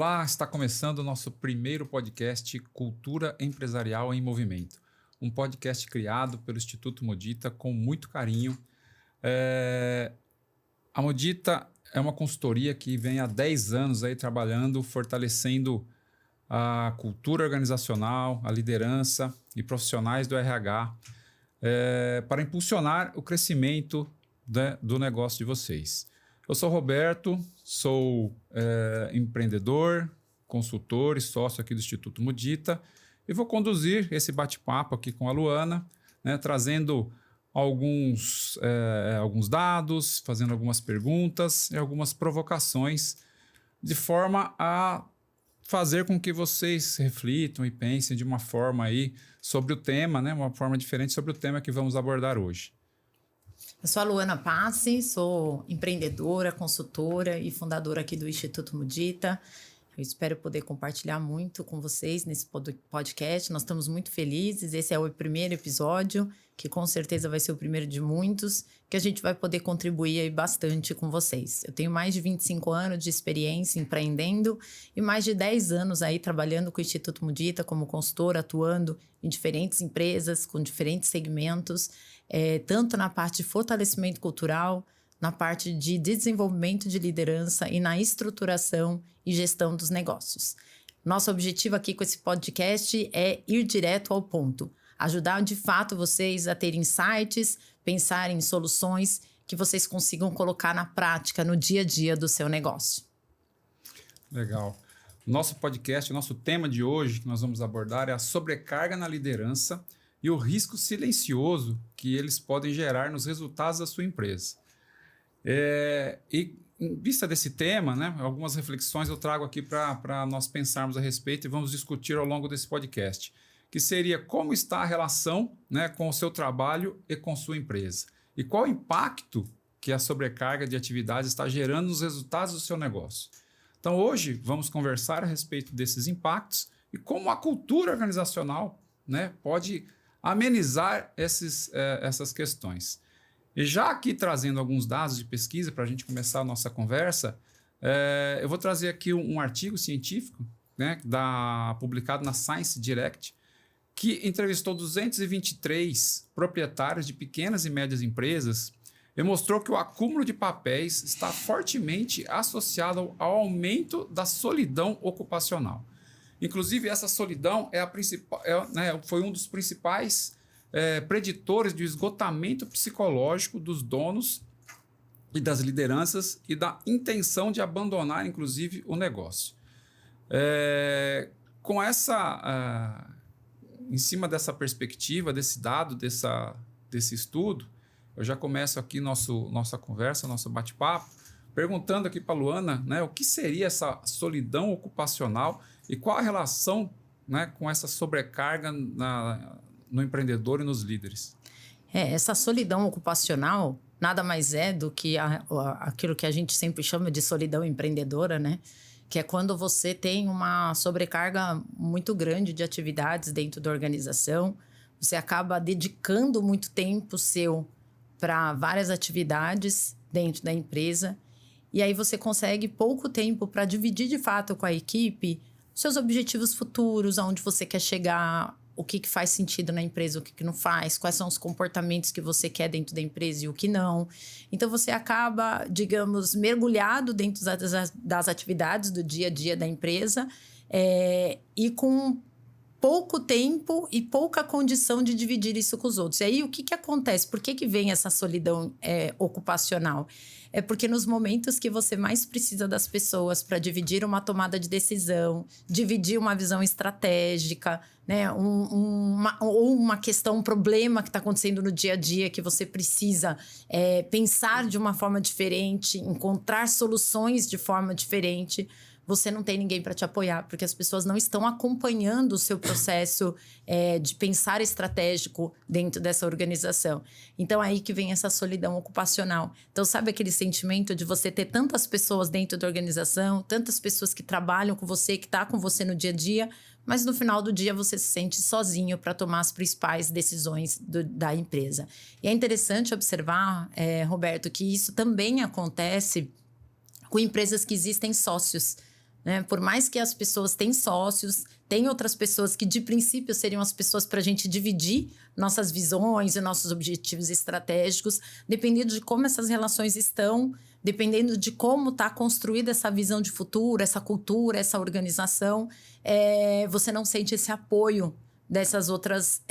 Olá, está começando o nosso primeiro podcast Cultura Empresarial em Movimento. Um podcast criado pelo Instituto Modita com muito carinho. A Modita é uma consultoria que vem há 10 anos aí trabalhando, fortalecendo a cultura organizacional, a liderança e profissionais do RH para impulsionar o crescimento do negócio de vocês. Eu sou Roberto, sou empreendedor, consultor e sócio aqui do Instituto Modita e vou conduzir esse bate-papo aqui com a Luana, né, trazendo alguns dados, fazendo algumas perguntas e algumas provocações de forma a fazer com que vocês reflitam e pensem de uma forma aí sobre o tema, né, uma forma diferente sobre o tema que vamos abordar hoje. Eu sou a Luana Passi, sou empreendedora, consultora e fundadora aqui do Instituto Modita. Eu espero poder compartilhar muito com vocês nesse podcast. Nós estamos muito felizes. Esse é o primeiro episódio, que com certeza vai ser o primeiro de muitos, que a gente vai poder contribuir aí bastante com vocês. Eu tenho mais de 25 anos de experiência empreendendo e mais de 10 anos aí trabalhando com o Instituto Modita como consultora, atuando em diferentes empresas, com diferentes segmentos, tanto na parte de fortalecimento cultural, na parte de desenvolvimento de liderança e na estruturação e gestão dos negócios. Nosso objetivo aqui com esse podcast é ir direto ao ponto, ajudar de fato vocês a terem insights, pensar em soluções que vocês consigam colocar na prática, no dia a dia do seu negócio. Legal. Nosso podcast, nosso tema de hoje que nós vamos abordar é a sobrecarga na liderança e o risco silencioso que eles podem gerar nos resultados da sua empresa. E em vista desse tema, né, algumas reflexões eu trago aqui para nós pensarmos a respeito e vamos discutir ao longo desse podcast, que seria como está a relação, né, com o seu trabalho e com sua empresa e qual o impacto que a sobrecarga de atividades está gerando nos resultados do seu negócio. Então hoje vamos conversar a respeito desses impactos e como a cultura organizacional, né, pode amenizar essas questões. E já aqui trazendo alguns dados de pesquisa para a gente começar a nossa conversa, eu vou trazer aqui um artigo científico, né, publicado na Science Direct, que entrevistou 223 proprietários de pequenas e médias empresas e mostrou que o acúmulo de papéis está fortemente associado ao aumento da solidão ocupacional. Inclusive, essa solidão foi um dos principais preditores do esgotamento psicológico dos donos e das lideranças e da intenção de abandonar, inclusive, o negócio. Em cima dessa perspectiva, desse dado, desse estudo, eu já começo aqui nossa conversa, nosso bate-papo, perguntando aqui para a Luana, né, o que seria essa solidão ocupacional e qual a relação, né, com essa sobrecarga no empreendedor e nos líderes. Essa solidão ocupacional nada mais é do que aquilo que a gente sempre chama de solidão empreendedora, né? Que é quando você tem uma sobrecarga muito grande de atividades dentro da organização, você acaba dedicando muito tempo seu para várias atividades dentro da empresa, e aí você consegue pouco tempo para dividir de fato com a equipe seus objetivos futuros, aonde você quer chegar, o que faz sentido na empresa, o que não faz, quais são os comportamentos que você quer dentro da empresa e o que não. Então, você acaba, digamos, mergulhado dentro das atividades do dia a dia da empresa e com pouco tempo e pouca condição de dividir isso com os outros. E aí, o que acontece? Por que vem essa solidão ocupacional? É porque nos momentos que você mais precisa das pessoas para dividir uma tomada de decisão, dividir uma visão estratégica, né, ou uma questão, um problema que está acontecendo no dia a dia que você precisa pensar de uma forma diferente, encontrar soluções de forma diferente, você não tem ninguém para te apoiar, porque as pessoas não estão acompanhando o seu processo de pensar estratégico dentro dessa organização. Então, aí que vem essa solidão ocupacional. Então, sabe aquele sentimento de você ter tantas pessoas dentro da organização, tantas pessoas que trabalham com você, que estão com você no dia a dia, mas no final do dia você se sente sozinho para tomar as principais decisões da empresa. E é interessante observar, Roberto, que isso também acontece com empresas que existem sócios. né? Por mais que as pessoas têm sócios, tem outras pessoas que de princípio seriam as pessoas para a gente dividir nossas visões e nossos objetivos estratégicos, dependendo de como essas relações estão, dependendo de como está construída essa visão de futuro, essa cultura, essa organização, você não sente esse apoio desses outros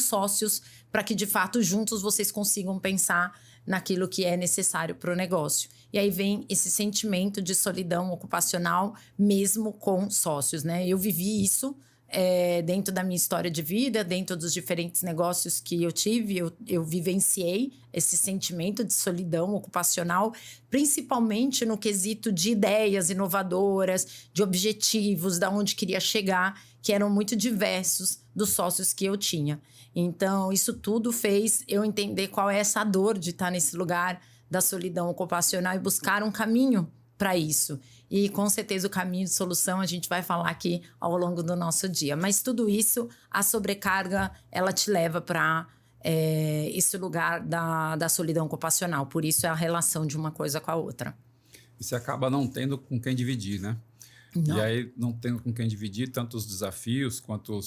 sócios para que, de fato, juntos vocês consigam pensar naquilo que é necessário para o negócio. E aí vem esse sentimento de solidão ocupacional mesmo com sócios, né? Eu vivi isso dentro da minha história de vida, dentro dos diferentes negócios que eu tive, eu vivenciei esse sentimento de solidão ocupacional, principalmente no quesito de ideias inovadoras, de objetivos, da onde queria chegar, que eram muito diversos dos sócios que eu tinha. Então, isso tudo fez eu entender qual é essa dor de estar nesse lugar da solidão ocupacional e buscar um caminho para isso. E, com certeza, o caminho de solução a gente vai falar aqui ao longo do nosso dia. Mas tudo isso, a sobrecarga, ela te leva para esse lugar da solidão ocupacional. Por isso, é a relação de uma coisa com a outra. E você acaba não tendo com quem dividir, né? Não. E aí, não tendo com quem dividir tanto os desafios quanto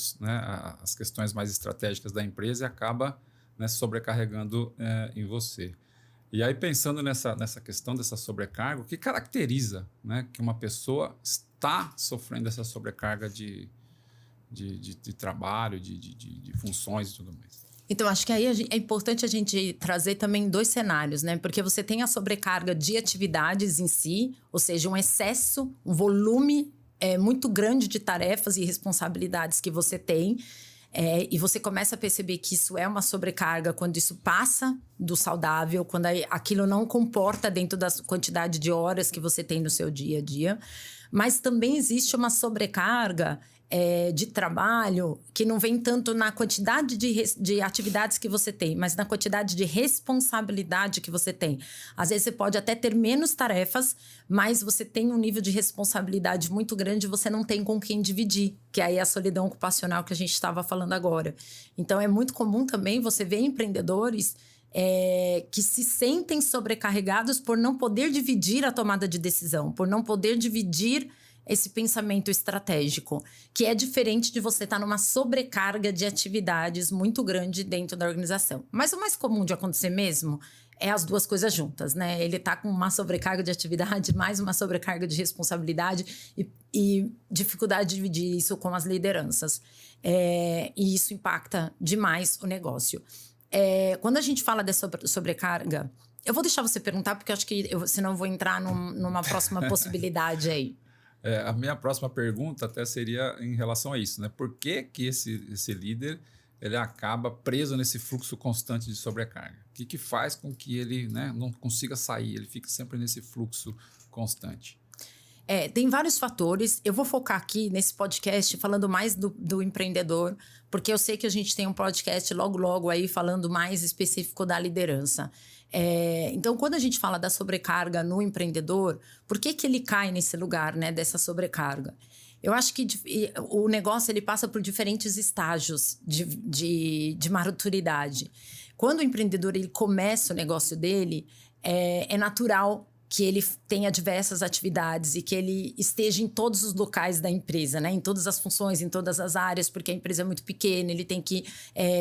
as questões mais estratégicas da empresa, e acaba, né, sobrecarregando em você. E aí, pensando nessa questão dessa sobrecarga, o que caracteriza, né, que uma pessoa está sofrendo essa sobrecarga de trabalho, de funções e tudo mais? Então, acho que aí é importante a gente trazer também 2 cenários, né? Porque você tem a sobrecarga de atividades em si, ou seja, um excesso, um volume muito grande de tarefas e responsabilidades que você tem. E você começa a perceber que isso é uma sobrecarga quando isso passa do saudável, quando aquilo não comporta dentro da quantidade de horas que você tem no seu dia a dia. Mas também existe uma sobrecarga de trabalho que não vem tanto na quantidade de atividades que você tem, mas na quantidade de responsabilidade que você tem. Às vezes você pode até ter menos tarefas, mas você tem um nível de responsabilidade muito grande e você não tem com quem dividir, que aí é a solidão ocupacional que a gente estava falando agora. Então, é muito comum também você ver empreendedores que se sentem sobrecarregados por não poder dividir a tomada de decisão, por não poder dividir esse pensamento estratégico, que é diferente de você estar numa sobrecarga de atividades muito grande dentro da organização. Mas o mais comum de acontecer mesmo é as 2 coisas juntas, né? Ele está com uma sobrecarga de atividade, mais uma sobrecarga de responsabilidade e dificuldade de dividir isso com as lideranças. E isso impacta demais o negócio. Quando a gente fala dessa sobrecarga, eu vou deixar você perguntar, porque eu acho que senão eu vou entrar numa próxima possibilidade aí. A minha próxima pergunta até seria em relação a isso, né? Por que esse líder ele acaba preso nesse fluxo constante de sobrecarga? O que faz com que ele, né, não consiga sair? Ele fica sempre nesse fluxo constante. Tem vários fatores. Eu vou focar aqui nesse podcast falando mais do empreendedor, porque eu sei que a gente tem um podcast logo aí falando mais específico da liderança. Então, quando a gente fala da sobrecarga no empreendedor, por que ele cai nesse lugar, né, dessa sobrecarga? Eu acho que o negócio ele passa por diferentes estágios de maturidade. Quando o empreendedor ele começa o negócio dele, é natural que ele tenha diversas atividades e que ele esteja em todos os locais da empresa, né? Em todas as funções, em todas as áreas, porque a empresa é muito pequena, ele tem que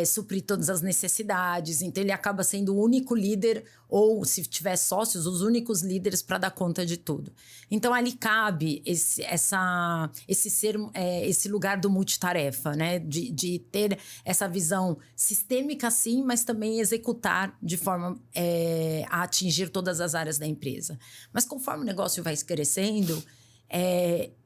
suprir todas as necessidades. Então, ele acaba sendo o único líder, ou se tiver sócios, os únicos líderes para dar conta de tudo. Então, ali cabe esse lugar do multitarefa, né? De ter essa visão sistêmica, sim, mas também executar de forma a atingir todas as áreas da empresa. Mas conforme o negócio vai crescendo,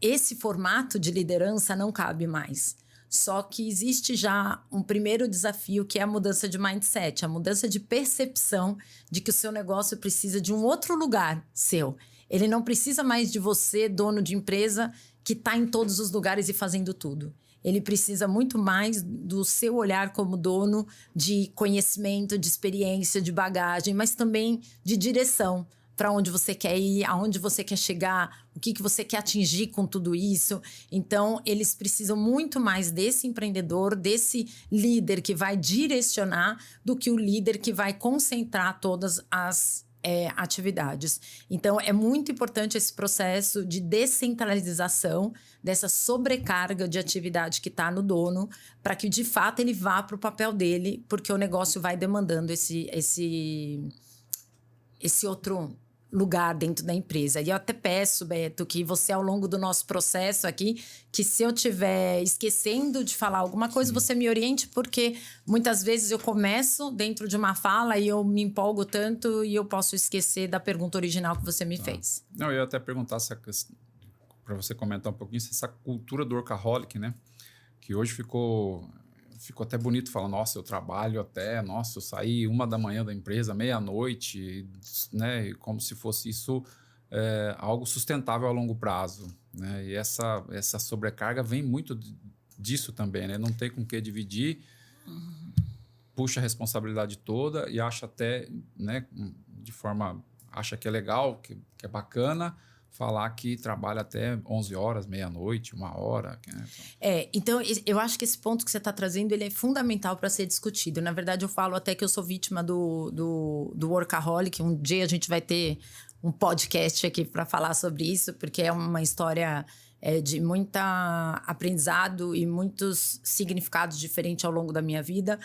esse formato de liderança não cabe mais. Só que existe já um primeiro desafio, que é a mudança de mindset, a mudança de percepção de que o seu negócio precisa de um outro lugar seu. Ele não precisa mais de você, dono de empresa, que está em todos os lugares e fazendo tudo. Ele precisa muito mais do seu olhar como dono de conhecimento, de experiência, de bagagem, mas também de direção. Para onde você quer ir, aonde você quer chegar, o que você quer atingir com tudo isso. Então, eles precisam muito mais desse empreendedor, desse líder que vai direcionar, do que o líder que vai concentrar todas as atividades. Então, é muito importante esse processo de descentralização dessa sobrecarga de atividade que está no dono, para que, de fato, ele vá para o papel dele, porque o negócio vai demandando esse outro lugar dentro da empresa. E eu até peço, Beto, que você, ao longo do nosso processo aqui, que se eu estiver esquecendo de falar alguma coisa, você me oriente, porque muitas vezes eu começo dentro de uma fala e eu me empolgo tanto e eu posso esquecer da pergunta original que você me fez. Não, eu ia até perguntar para você comentar um pouquinho essa cultura do workaholic, né? Que hoje ficou até bonito falar, nossa, eu trabalho até, nossa, eu saí 1h da empresa, meia-noite, né? Como se fosse isso algo sustentável a longo prazo, né? E essa sobrecarga vem muito disso também, né? Não tem com o que dividir, puxa a responsabilidade toda e acha até, né, acha que é legal, que é bacana, falar que trabalha até 11 horas, meia-noite, 1h. Né? Então, eu acho que esse ponto que você está trazendo, ele é fundamental para ser discutido. Na verdade, eu falo até que eu sou vítima do workaholic. Um dia a gente vai ter um podcast aqui para falar sobre isso, porque é uma história de muito aprendizado e muitos significados diferentes ao longo da minha vida.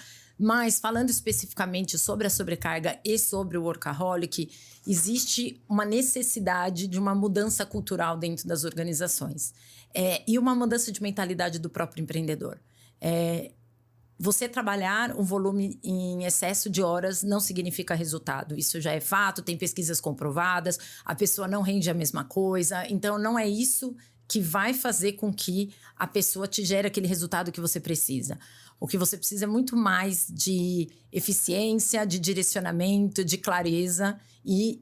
Mas, falando especificamente sobre a sobrecarga e sobre o workaholic, existe uma necessidade de uma mudança cultural dentro das organizações. E uma mudança de mentalidade do próprio empreendedor. Você trabalhar um volume em excesso de horas não significa resultado. Isso já é fato, tem pesquisas comprovadas, a pessoa não rende a mesma coisa. Então, não é isso que vai fazer com que a pessoa te gere aquele resultado que você precisa. O que você precisa é muito mais de eficiência, de direcionamento, de clareza e,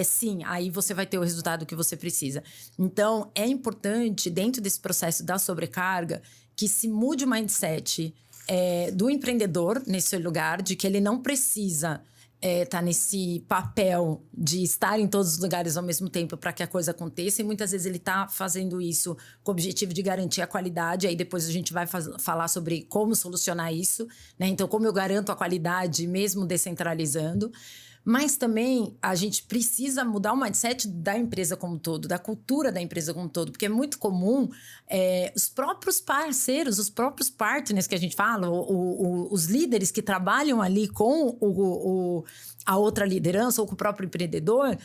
sim, aí você vai ter o resultado que você precisa. Então, é importante, dentro desse processo da sobrecarga, que se mude o mindset do empreendedor nesse lugar, de que ele não precisa tá nesse papel de estar em todos os lugares ao mesmo tempo para que a coisa aconteça, e muitas vezes ele está fazendo isso com o objetivo de garantir a qualidade. Aí depois a gente vai falar sobre como solucionar isso, né? Então, como eu garanto a qualidade mesmo descentralizando. Mas também a gente precisa mudar o mindset da empresa como um todo, da cultura da empresa como um todo, porque é muito comum os próprios parceiros, os próprios partners que a gente fala, os líderes que trabalham ali com a outra liderança ou com o próprio empreendedor,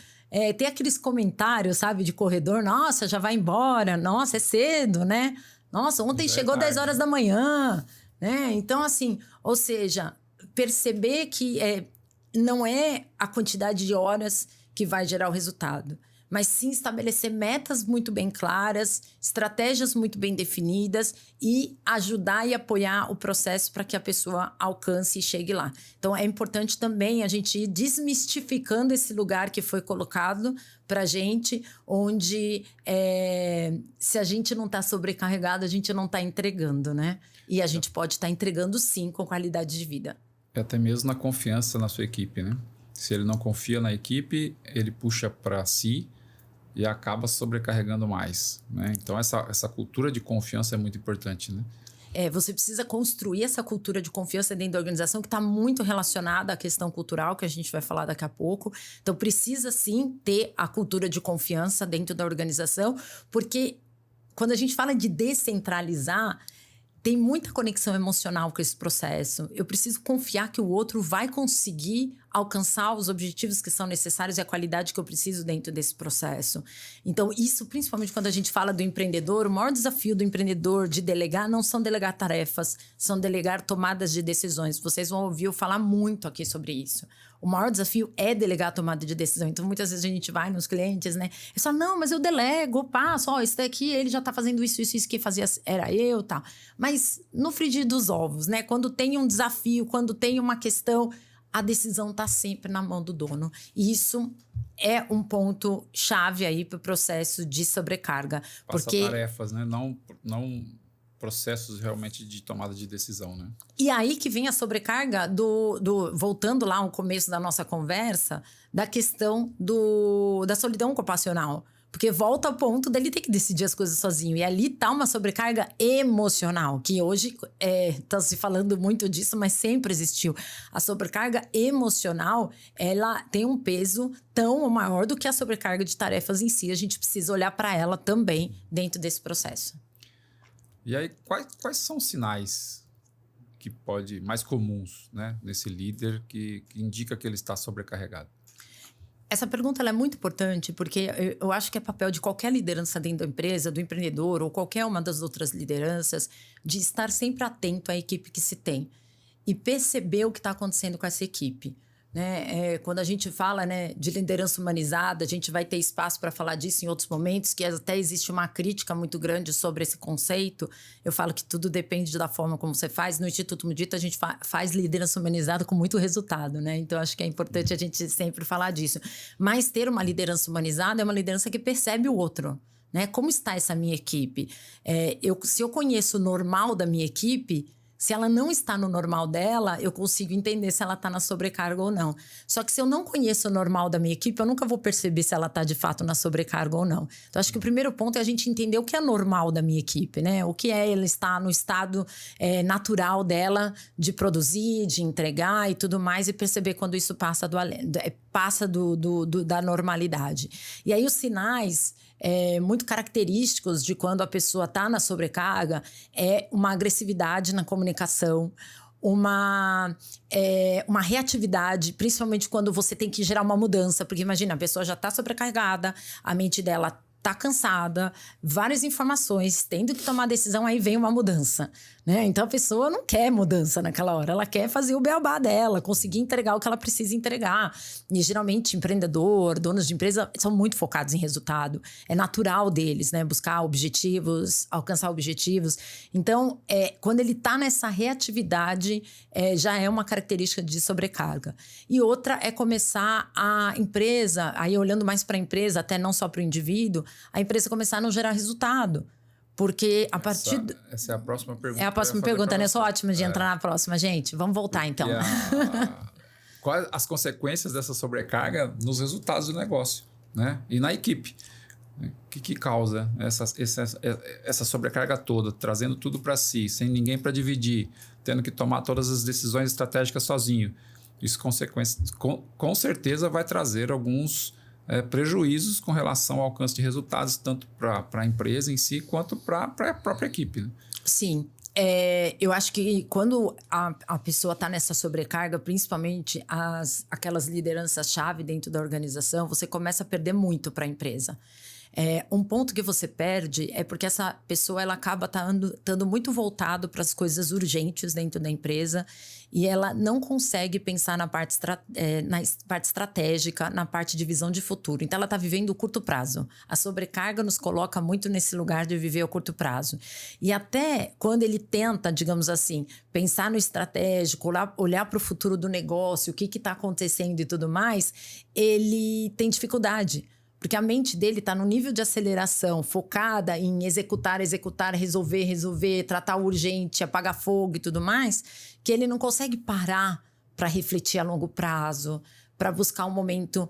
ter aqueles comentários, sabe, de corredor: nossa, já vai embora, nossa, é cedo, né? Nossa, ontem chegou 10 horas da manhã, né? Então, assim, ou seja, perceber que não é a quantidade de horas que vai gerar o resultado, mas sim estabelecer metas muito bem claras, estratégias muito bem definidas e ajudar e apoiar o processo para que a pessoa alcance e chegue lá. Então, é importante também a gente ir desmistificando esse lugar que foi colocado para a gente, onde se a gente não está sobrecarregado, a gente não está entregando, né? E a gente pode estar entregando, sim, com qualidade de vida. Até mesmo na confiança na sua equipe, né? Se ele não confia na equipe, ele puxa para si e acaba sobrecarregando mais, né? Então, essa cultura de confiança é muito importante, né? Você precisa construir essa cultura de confiança dentro da organização, que está muito relacionada à questão cultural, que a gente vai falar daqui a pouco. Então, precisa sim ter a cultura de confiança dentro da organização, porque quando a gente fala de descentralizar, tem muita conexão emocional com esse processo. Eu preciso confiar que o outro vai conseguir alcançar os objetivos que são necessários e a qualidade que eu preciso dentro desse processo. Então, isso, principalmente quando a gente fala do empreendedor, o maior desafio do empreendedor de delegar não são delegar tarefas, são delegar tomadas de decisões. Vocês vão ouvir eu falar muito aqui sobre isso. O maior desafio é delegar a tomada de decisão. Então, muitas vezes a gente vai nos clientes, né? E fala, não, mas eu delego, eu passo. Isso daqui, ele já tá fazendo isso, quem fazia era eu, tal. Mas no frigir dos ovos, né? Quando tem um desafio, quando tem uma questão, a decisão tá sempre na mão do dono. E isso é um ponto chave aí para o processo de sobrecarga. Passa tarefas, né? Não processos realmente de tomada de decisão, né? E aí que vem a sobrecarga voltando lá ao começo da nossa conversa, da questão da solidão ocupacional. Porque volta ao ponto dele ter que decidir as coisas sozinho. E ali tá uma sobrecarga emocional, que hoje tá se falando muito disso, mas sempre existiu. A sobrecarga emocional, ela tem um peso tão maior do que a sobrecarga de tarefas em si. A gente precisa olhar para ela também dentro desse processo. E aí, quais são os sinais que mais comuns, né, nesse líder que indica que ele está sobrecarregado? Essa pergunta ela é muito importante porque eu acho que é papel de qualquer liderança dentro da empresa, do empreendedor ou qualquer uma das outras lideranças, de estar sempre atento à equipe que se tem e perceber o que está acontecendo com essa equipe. Né? Quando a gente fala, né, de liderança humanizada, a gente vai ter espaço para falar disso em outros momentos, que até existe uma crítica muito grande sobre esse conceito. Eu falo que tudo depende da forma como você faz. No Instituto Mudita, a gente faz liderança humanizada com muito resultado, né? Então, acho que é importante a gente sempre falar disso. Mas ter uma liderança humanizada é uma liderança que percebe o outro. Né? Como está essa minha equipe? Se eu conheço o normal da minha equipe, se ela não está no normal dela, eu consigo entender se ela está na sobrecarga ou não. Só que se eu não conheço o normal da minha equipe, eu nunca vou perceber se ela está de fato na sobrecarga ou não. Então, acho que o primeiro ponto é a gente entender o que é normal da minha equipe, né? O que é ela estar no estado natural dela de produzir, de entregar e tudo mais, e perceber quando isso passa da normalidade. E aí os sinais muito característicos de quando a pessoa está na sobrecarga é uma agressividade na comunicação, uma reatividade, principalmente quando você tem que gerar uma mudança, porque imagina, a pessoa já está sobrecarregada, a mente dela está cansada, várias informações, tendo que tomar decisão, aí vem uma mudança, né? Então a pessoa não quer mudança naquela hora, ela quer fazer o beabá dela, conseguir entregar o que ela precisa entregar. E geralmente empreendedor, donos de empresa são muito focados em resultado, é natural deles, né? Buscar objetivos, alcançar objetivos. Então, quando ele está nessa reatividade, já é uma característica de sobrecarga. E outra é começar a empresa, aí olhando mais para a empresa, até não só para o indivíduo, a empresa começar a não gerar resultado. Porque a partir... Essa é a próxima pergunta. É a próxima pergunta, né? Eu sou ótima de entrar na próxima, gente. Vamos voltar, então. Quais as consequências dessa sobrecarga nos resultados do negócio, né? E na equipe. O que causa essa sobrecarga toda, trazendo tudo para si, sem ninguém para dividir, tendo que tomar todas as decisões estratégicas sozinho? Isso, com certeza, vai trazer alguns prejuízos com relação ao alcance de resultados, tanto para a empresa em si, quanto para a própria equipe. Né? Sim. Eu acho que quando a pessoa está nessa sobrecarga, principalmente aquelas lideranças-chave dentro da organização, você começa a perder muito para a empresa. Um ponto que você perde é porque essa pessoa ela acaba estando muito voltado para as coisas urgentes dentro da empresa e ela não consegue pensar na parte estratégica, na parte de visão de futuro. Então, ela está vivendo o curto prazo. A sobrecarga nos coloca muito nesse lugar de viver o curto prazo. E até quando ele tenta, digamos assim, pensar no estratégico, olhar para o futuro do negócio, o que está acontecendo e tudo mais, ele tem dificuldade. Porque a mente dele está no nível de aceleração, focada em executar, resolver, tratar o urgente, apagar fogo e tudo mais, que ele não consegue parar para refletir a longo prazo, para buscar um momento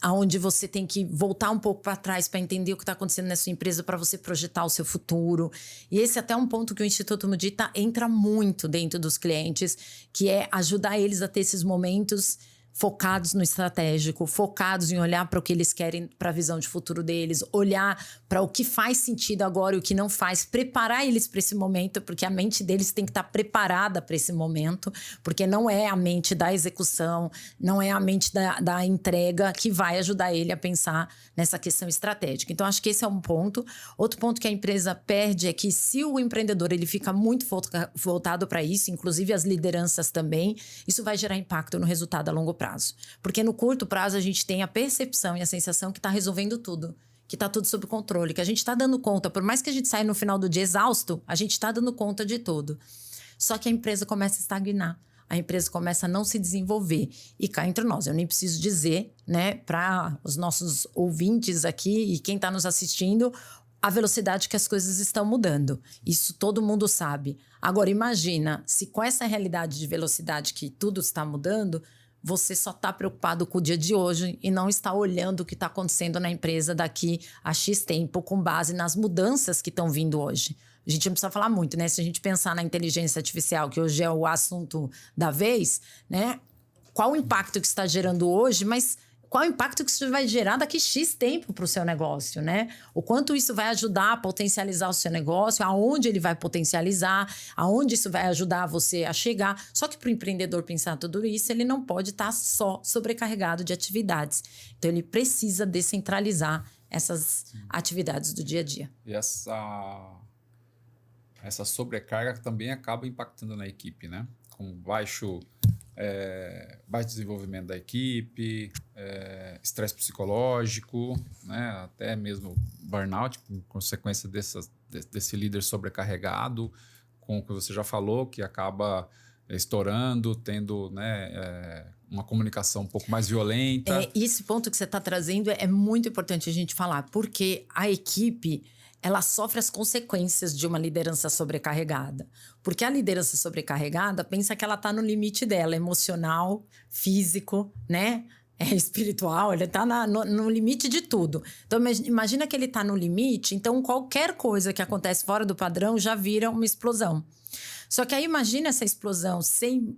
onde você tem que voltar um pouco para trás para entender o que está acontecendo na sua empresa, para você projetar o seu futuro. E esse é até um ponto que o Instituto Mudita entra muito dentro dos clientes, que é ajudar eles a ter esses momentos focados no estratégico, focados em olhar para o que eles querem, para a visão de futuro deles, olhar para o que faz sentido agora e o que não faz, preparar eles para esse momento, porque a mente deles tem que estar preparada para esse momento, porque não é a mente da execução, não é a mente da entrega que vai ajudar ele a pensar nessa questão estratégica. Então, acho que esse é um ponto. Outro ponto que a empresa perde é que se o empreendedor ele fica muito voltado para isso, inclusive as lideranças também, isso vai gerar impacto no resultado a longo prazo. Porque no curto prazo a gente tem a percepção e a sensação que está resolvendo tudo, que está tudo sob controle, que a gente está dando conta, por mais que a gente saia no final do dia exausto, a gente está dando conta de tudo. Só que a empresa começa a estagnar, a empresa começa a não se desenvolver. E cá entre nós, eu nem preciso dizer, né, para os nossos ouvintes aqui e quem está nos assistindo, a velocidade que as coisas estão mudando. Isso todo mundo sabe. Agora, imagina, se com essa realidade de velocidade que tudo está mudando, você só está preocupado com o dia de hoje e não está olhando o que está acontecendo na empresa daqui a X tempo, com base nas mudanças que estão vindo hoje. A gente não precisa falar muito, né? Se a gente pensar na inteligência artificial, que hoje é o assunto da vez, né? Qual o impacto que está gerando hoje, mas qual o impacto que isso vai gerar daqui X tempo para o seu negócio, né? O quanto isso vai ajudar a potencializar o seu negócio, aonde ele vai potencializar, aonde isso vai ajudar você a chegar. Só que para o empreendedor pensar tudo isso, ele não pode estar só sobrecarregado de atividades. Então, ele precisa descentralizar essas atividades do dia a dia. E essa sobrecarga também acaba impactando na equipe, né? Com baixo desenvolvimento da equipe, estresse psicológico, né? Até mesmo burnout, com consequência desse líder sobrecarregado, com o que você já falou, que acaba estourando, tendo, né, uma comunicação um pouco mais violenta. Esse ponto que você está trazendo é muito importante a gente falar, porque a equipe, ela sofre as consequências de uma liderança sobrecarregada. Porque a liderança sobrecarregada pensa que ela está no limite dela, emocional, físico, né? Espiritual, ele está no limite de tudo. Então, imagina que ele está no limite, então qualquer coisa que acontece fora do padrão já vira uma explosão. Só que aí imagina essa explosão sem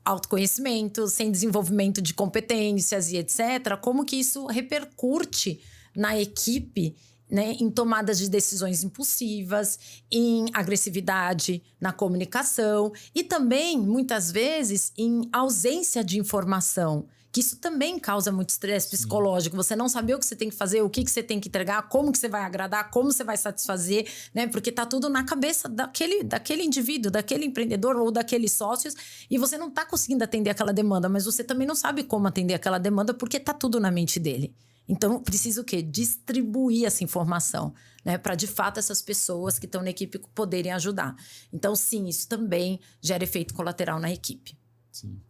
autoconhecimento, sem desenvolvimento de competências e etc., como que isso repercute na equipe, né, em tomadas de decisões impulsivas, em agressividade na comunicação e também, muitas vezes, em ausência de informação, que isso também causa muito estresse psicológico. Você não saber o que você tem que fazer, o que você tem que entregar, como que você vai agradar, como você vai satisfazer, né? Porque tá tudo na cabeça daquele indivíduo, daquele empreendedor ou daqueles sócios, e você não tá conseguindo atender aquela demanda, mas você também não sabe como atender aquela demanda porque tá tudo na mente dele. Então, precisa o quê? Distribuir essa informação, né? Para, de fato, essas pessoas que estão na equipe poderem ajudar. Então, sim, isso também gera efeito colateral na equipe. Sim.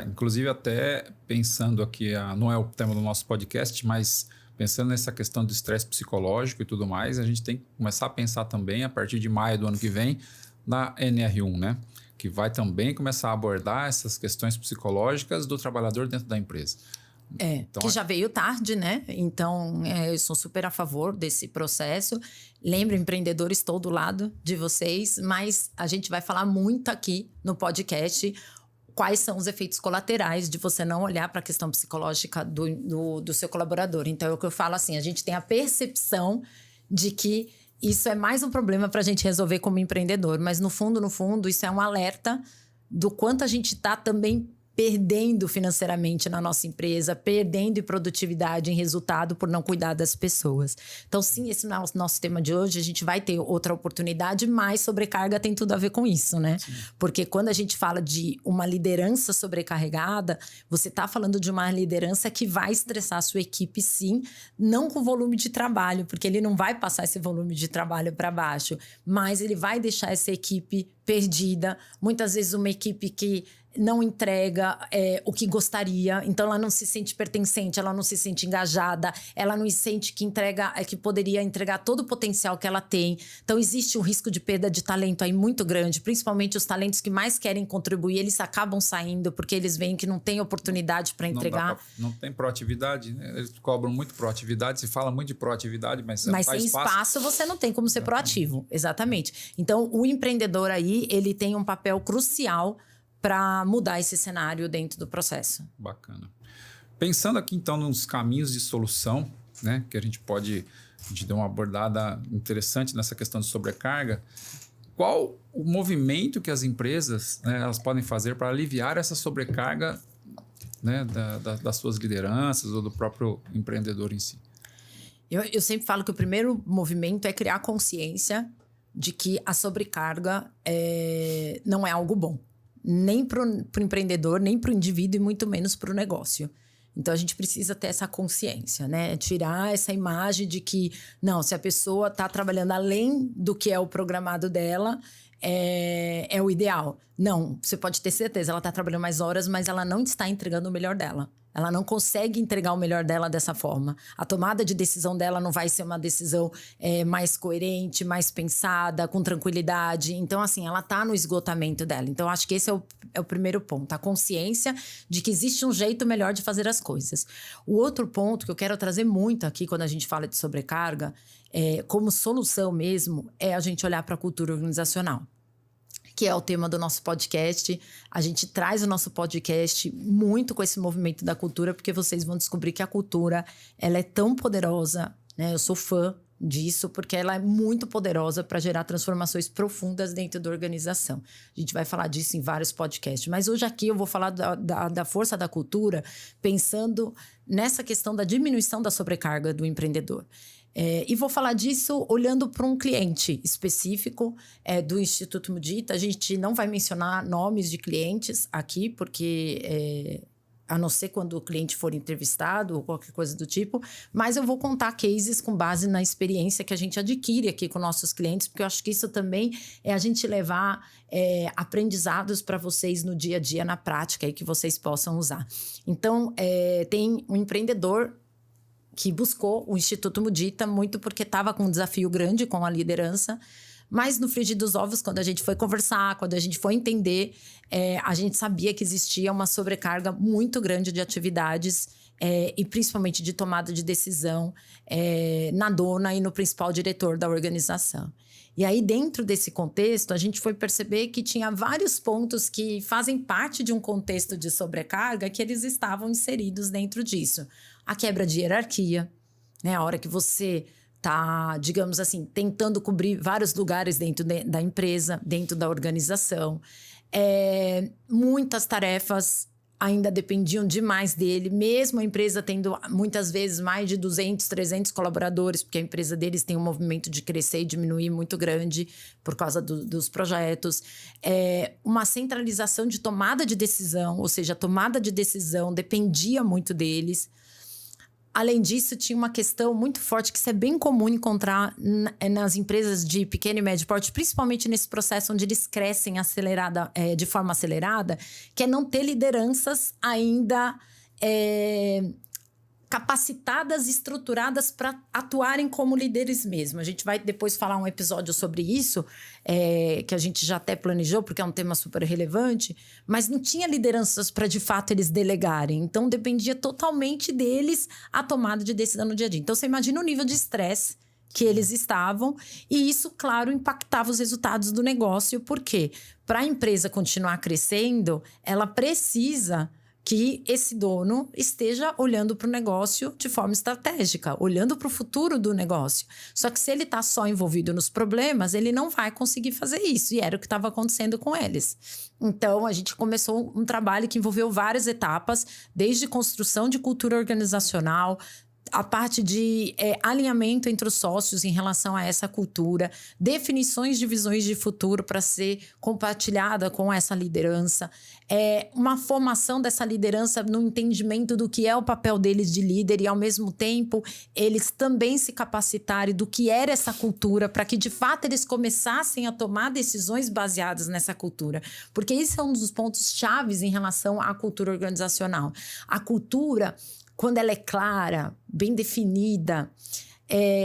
Inclusive, até pensando aqui, não é o tema do nosso podcast, mas pensando nessa questão do estresse psicológico e tudo mais, a gente tem que começar a pensar também, a partir de maio do ano que vem, na NR1, né? Que vai também começar a abordar essas questões psicológicas do trabalhador dentro da empresa. Então, que já veio tarde, né? Então, eu sou super a favor desse processo. Lembra, empreendedores, estou do lado de vocês, mas a gente vai falar muito aqui no podcast quais são os efeitos colaterais de você não olhar para a questão psicológica do seu colaborador. Então, é o que eu falo assim, a gente tem a percepção de que isso é mais um problema para a gente resolver como empreendedor, mas no fundo, isso é um alerta do quanto a gente está também perdendo financeiramente na nossa empresa, perdendo em produtividade, em resultado, por não cuidar das pessoas. Então, sim, esse é o nosso tema de hoje. A gente vai ter outra oportunidade, mas sobrecarga tem tudo a ver com isso, né? Sim. Porque quando a gente fala de uma liderança sobrecarregada, você está falando de uma liderança que vai estressar a sua equipe, sim, não com volume de trabalho, porque ele não vai passar esse volume de trabalho para baixo, mas ele vai deixar essa equipe perdida. Muitas vezes uma equipe que não entrega o que gostaria, então ela não se sente pertencente, ela não se sente engajada, ela não sente que poderia entregar todo o potencial que ela tem. Então existe um risco de perda de talento aí muito grande, principalmente os talentos que mais querem contribuir, eles acabam saindo porque eles veem que não tem oportunidade para entregar. Não tem proatividade, né? Eles cobram muito proatividade, se fala muito de proatividade, mas sem espaço você não tem como ser proativo. Exatamente. Então o empreendedor aí, ele tem um papel crucial para mudar esse cenário dentro do processo. Bacana. Pensando aqui, então, nos caminhos de solução, né, que a gente deu uma abordada interessante nessa questão de sobrecarga, qual o movimento que as empresas, né, elas podem fazer para aliviar essa sobrecarga, né, das suas lideranças ou do próprio empreendedor em si? Eu sempre falo que o primeiro movimento é criar consciência de que a sobrecarga não é algo bom. Nem para o empreendedor, nem para o indivíduo e muito menos para o negócio. Então, a gente precisa ter essa consciência, né? Tirar essa imagem de que, não, se a pessoa está trabalhando além do que é o programado dela, é o ideal. Não, você pode ter certeza, ela está trabalhando mais horas, mas ela não está entregando o melhor dela. Ela não consegue entregar o melhor dela dessa forma. A tomada de decisão dela não vai ser uma decisão mais coerente, mais pensada, com tranquilidade. Então, assim, ela está no esgotamento dela. Então, acho que esse é o primeiro ponto. A consciência de que existe um jeito melhor de fazer as coisas. O outro ponto que eu quero trazer muito aqui quando a gente fala de sobrecarga, como solução mesmo, é a gente olhar para a cultura organizacional, que é o tema do nosso podcast. A gente traz o nosso podcast muito com esse movimento da cultura, porque vocês vão descobrir que a cultura, ela é tão poderosa, né? Eu sou fã disso, porque ela é muito poderosa para gerar transformações profundas dentro da organização. A gente vai falar disso em vários podcasts, mas hoje aqui eu vou falar da força da cultura, pensando nessa questão da diminuição da sobrecarga do empreendedor. E vou falar disso olhando para um cliente específico do Instituto Mudita. A gente não vai mencionar nomes de clientes aqui, porque a não ser quando o cliente for entrevistado ou qualquer coisa do tipo, mas eu vou contar cases com base na experiência que a gente adquire aqui com nossos clientes, porque eu acho que isso também é a gente levar aprendizados para vocês no dia a dia, na prática, e que vocês possam usar. Então, tem um empreendedor que buscou o Instituto Mudita muito porque estava com um desafio grande com a liderança, mas no frigir dos ovos, quando a gente foi conversar, quando a gente foi entender, a gente sabia que existia uma sobrecarga muito grande de atividades e principalmente de tomada de decisão na dona e no principal diretor da organização. E aí, dentro desse contexto, a gente foi perceber que tinha vários pontos que fazem parte de um contexto de sobrecarga que eles estavam inseridos dentro disso. A quebra de hierarquia, né? A hora que você está, digamos assim, tentando cobrir vários lugares dentro da empresa, dentro da organização. Muitas tarefas ainda dependiam demais dele, mesmo a empresa tendo muitas vezes mais de 200, 300 colaboradores, porque a empresa deles tem um movimento de crescer e diminuir muito grande por causa dos projetos. Uma centralização de tomada de decisão, ou seja, a tomada de decisão dependia muito deles. Além disso, tinha uma questão muito forte que isso é bem comum encontrar nas empresas de pequeno e médio porte, principalmente nesse processo onde eles crescem de forma acelerada, que é não ter lideranças ainda capacitadas e estruturadas para atuarem como líderes mesmo. A gente vai depois falar um episódio sobre isso, que a gente já até planejou, porque é um tema super relevante, mas não tinha lideranças para, de fato, eles delegarem. Então, dependia totalmente deles a tomada de decisão no dia a dia. Então, você imagina o nível de estresse que eles estavam, e isso, claro, impactava os resultados do negócio, porque para a empresa continuar crescendo, ela precisa que esse dono esteja olhando para o negócio de forma estratégica, olhando para o futuro do negócio. Só que se ele está só envolvido nos problemas, ele não vai conseguir fazer isso. E era o que estava acontecendo com eles. Então, a gente começou um trabalho que envolveu várias etapas, desde construção de cultura organizacional, a parte de alinhamento entre os sócios em relação a essa cultura, definições de visões de futuro para ser compartilhada com essa liderança, uma formação dessa liderança no entendimento do que é o papel deles de líder e, ao mesmo tempo, eles também se capacitarem do que era essa cultura para que, de fato, eles começassem a tomar decisões baseadas nessa cultura. Porque esse é um dos pontos chaves em relação à cultura organizacional. A cultura, quando ela é clara, bem definida,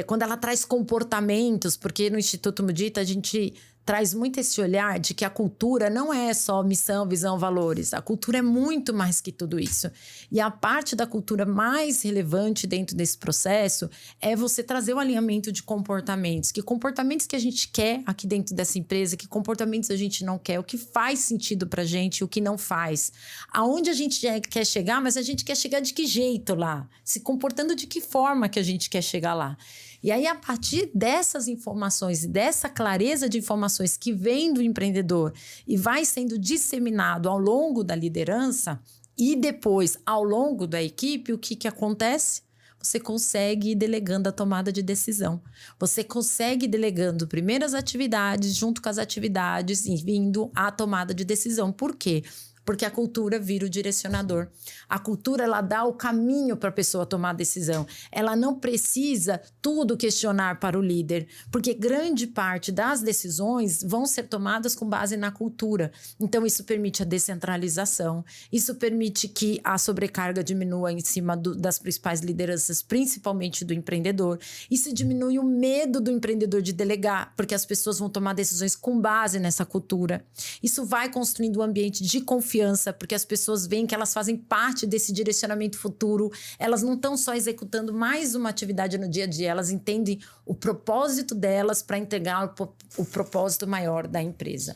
quando ela traz comportamentos, porque no Instituto Mudita a gente traz muito esse olhar de que a cultura não é só missão, visão, valores. A cultura é muito mais que tudo isso. E a parte da cultura mais relevante dentro desse processo é você trazer o alinhamento de comportamentos. Que comportamentos que a gente quer aqui dentro dessa empresa, que comportamentos a gente não quer, o que faz sentido pra gente e o que não faz. Aonde a gente quer chegar, mas a gente quer chegar de que jeito lá? Se comportando de que forma que a gente quer chegar lá? E aí, a partir dessas informações e dessa clareza de informações que vem do empreendedor e vai sendo disseminado ao longo da liderança e depois ao longo da equipe, o que acontece? Você consegue ir delegando a tomada de decisão. Você consegue ir delegando primeiras atividades junto com as atividades e vindo à tomada de decisão. Por quê? porque a cultura vira o direcionador. A cultura, ela dá o caminho para a pessoa tomar a decisão. Ela não precisa tudo questionar para o líder, porque grande parte das decisões vão ser tomadas com base na cultura. Então, isso permite a descentralização, isso permite que a sobrecarga diminua em cima das principais lideranças, principalmente do empreendedor. Isso diminui o medo do empreendedor de delegar, porque as pessoas vão tomar decisões com base nessa cultura. Isso vai construindo um ambiente de confiança, porque as pessoas veem que elas fazem parte desse direcionamento futuro. Elas não estão só executando mais uma atividade no dia a dia, elas entendem o propósito delas para entregar o propósito maior da empresa.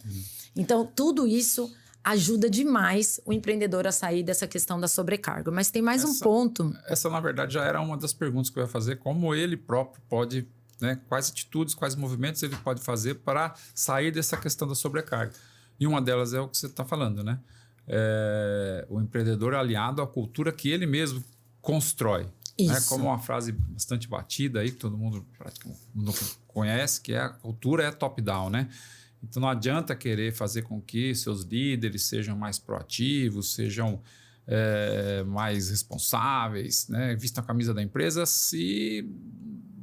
Então, tudo isso ajuda demais o empreendedor a sair dessa questão da sobrecarga. Mas tem mais um ponto. Essa, na verdade, já era uma das perguntas que eu ia fazer. Como ele próprio pode, né, quais atitudes, quais movimentos ele pode fazer para sair dessa questão da sobrecarga. E uma delas é o que você está falando, né? O empreendedor aliado à cultura que ele mesmo constrói. Né? Como uma frase bastante batida aí, que todo mundo praticamente conhece, que é a cultura é top-down, né? Então, não adianta querer fazer com que seus líderes sejam mais proativos, sejam mais responsáveis, né? Vistam a camisa da empresa, se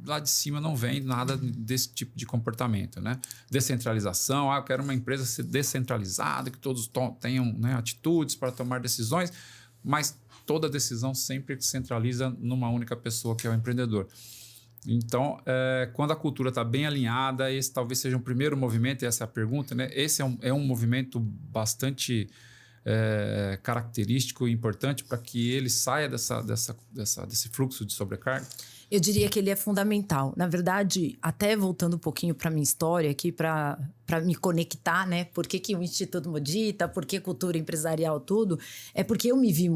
lá de cima não vem nada desse tipo de comportamento, né? Descentralização, eu quero uma empresa ser descentralizada, que todos tenham, né, atitudes para tomar decisões, mas toda decisão sempre se centraliza numa única pessoa, que é o empreendedor. Então, quando a cultura está bem alinhada, esse talvez seja um primeiro movimento, e essa é a pergunta, né? Esse é um movimento bastante característico e importante para que ele saia desse fluxo de sobrecarga. Eu diria que ele é fundamental. Na verdade, até voltando um pouquinho para a minha história aqui, para me conectar, né? Por que o Instituto Modita, por que cultura empresarial, tudo, é porque eu me vi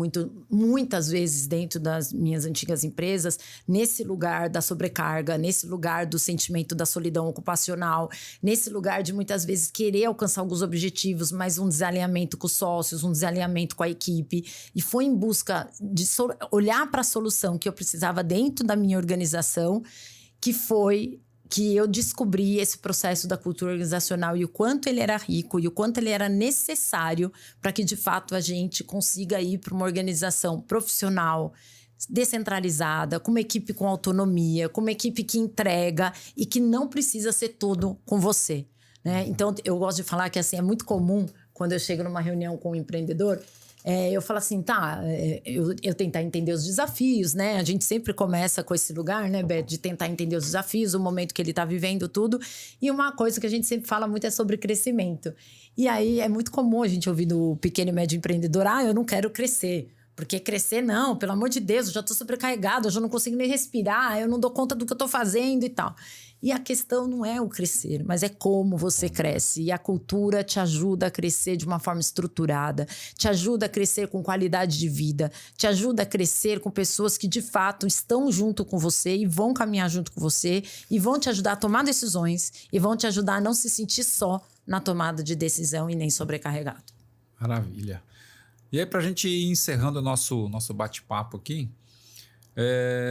muitas vezes dentro das minhas antigas empresas, nesse lugar da sobrecarga, nesse lugar do sentimento da solidão ocupacional, nesse lugar de muitas vezes querer alcançar alguns objetivos, mas um desalinhamento com os sócios, um desalinhamento com a equipe, e foi em busca de olhar para a solução que eu precisava dentro da minha organização, que eu descobri esse processo da cultura organizacional e o quanto ele era rico e o quanto ele era necessário para que, de fato, a gente consiga ir para uma organização profissional, descentralizada, com uma equipe com autonomia, com uma equipe que entrega e que não precisa ser tudo com você, né? Então, eu gosto de falar que assim, é muito comum, quando eu chego numa reunião com um empreendedor, eu falo assim, eu tentar entender os desafios, né? A gente sempre começa com esse lugar, né, Beth, de tentar entender os desafios, o momento que ele está vivendo, tudo. E uma coisa que a gente sempre fala muito é sobre crescimento. E aí é muito comum a gente ouvir do pequeno e médio empreendedor, eu não quero crescer. Porque crescer não, pelo amor de Deus, eu já estou sobrecarregado, eu já não consigo nem respirar, eu não dou conta do que eu estou fazendo e tal. E a questão não é o crescer, mas é como você cresce. E a cultura te ajuda a crescer de uma forma estruturada, te ajuda a crescer com qualidade de vida, te ajuda a crescer com pessoas que de fato estão junto com você e vão caminhar junto com você e vão te ajudar a tomar decisões e vão te ajudar a não se sentir só na tomada de decisão e nem sobrecarregado. Maravilha. E aí, para a gente ir encerrando o nosso bate-papo aqui,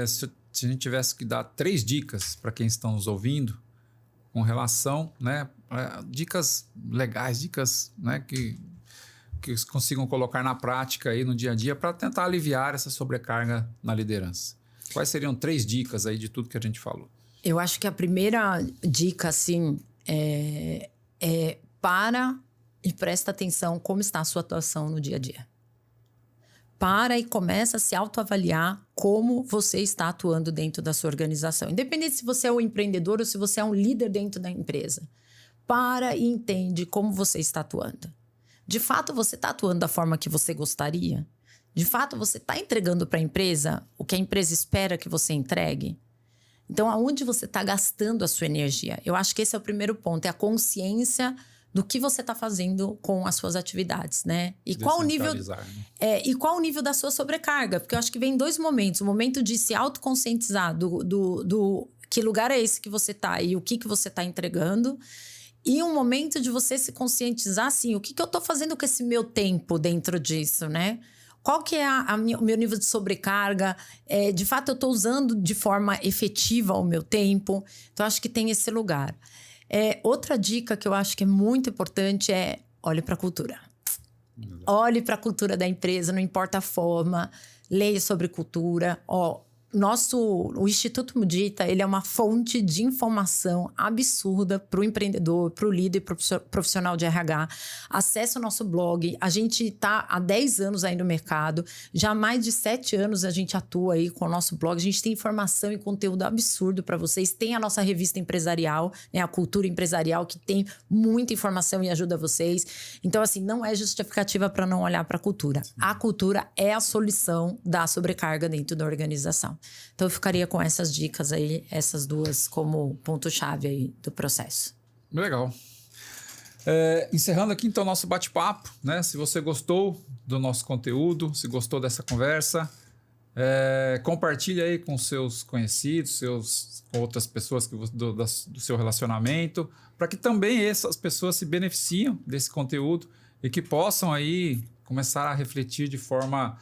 se a gente tivesse que dar 3 dicas para quem está nos ouvindo com relação, né, dicas legais, dicas, né, que consigam colocar na prática aí no dia a dia para tentar aliviar essa sobrecarga na liderança. Quais seriam 3 dicas aí de tudo que a gente falou? Eu acho que a primeira dica, assim, para e presta atenção como está a sua atuação no dia a dia. Para e começa a se autoavaliar como você está atuando dentro da sua organização. Independente se você é um empreendedor ou se você é um líder dentro da empresa. Para e entende como você está atuando. De fato, você está atuando da forma que você gostaria? De fato, você está entregando para a empresa o que a empresa espera que você entregue? Então, aonde você está gastando a sua energia? Eu acho que esse é o primeiro ponto, é a consciência do que você está fazendo com as suas atividades, né? E qual o nível, e qual o nível da sua sobrecarga? Porque eu acho que vem 2 momentos. O momento de se autoconscientizar do que lugar é esse que você está e o que você está entregando. E um momento de você se conscientizar, assim, o que eu estou fazendo com esse meu tempo dentro disso, né? Qual que é o meu nível de sobrecarga? De fato, eu estou usando de forma efetiva o meu tempo? Então, acho que tem esse lugar. Outra dica que eu acho que é muito importante olhe para a cultura. Olhe para a cultura da empresa, não importa a forma, leia sobre cultura. O Instituto Mudita, ele é uma fonte de informação absurda para o empreendedor, para o líder profissional de RH. Acesse o nosso blog. A gente está há 10 anos aí no mercado. Já há mais de 7 anos a gente atua aí com o nosso blog. A gente tem informação e conteúdo absurdo para vocês. Tem a nossa revista empresarial, né, a Cultura Empresarial, que tem muita informação e ajuda vocês. Então, assim, não é justificativa para não olhar para a cultura. A cultura é a solução da sobrecarga dentro da organização. Então, eu ficaria com essas dicas aí, essas duas como ponto-chave aí do processo. Legal. Encerrando aqui, então, nosso bate-papo, né? Se você gostou do nosso conteúdo, se gostou dessa conversa, compartilhe aí com seus conhecidos, com outras pessoas do seu relacionamento, para que também essas pessoas se beneficiem desse conteúdo e que possam aí começar a refletir de forma...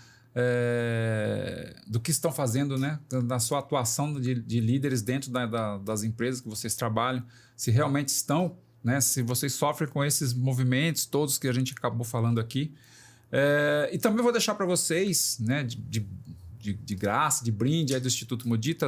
do que estão fazendo, né? Da sua atuação de líderes dentro das empresas que vocês trabalham, se realmente estão, né? Se vocês sofrem com esses movimentos todos que a gente acabou falando aqui. E também vou deixar para vocês, né? De graça, de brinde aí do Instituto Mudita,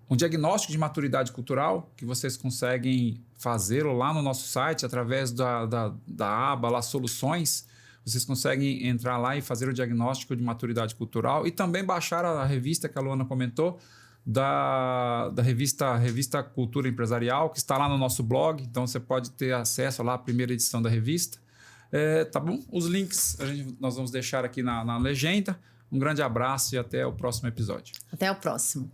um diagnóstico de maturidade cultural que vocês conseguem fazer lá no nosso site através da aba lá, Soluções. Vocês conseguem entrar lá e fazer o diagnóstico de maturidade cultural e também baixar a revista que a Luana comentou, da revista Cultura Empresarial, que está lá no nosso blog. Então, você pode ter acesso lá à primeira edição da revista. Tá bom? Os links nós vamos deixar aqui na legenda. Um grande abraço e até o próximo episódio. Até o próximo.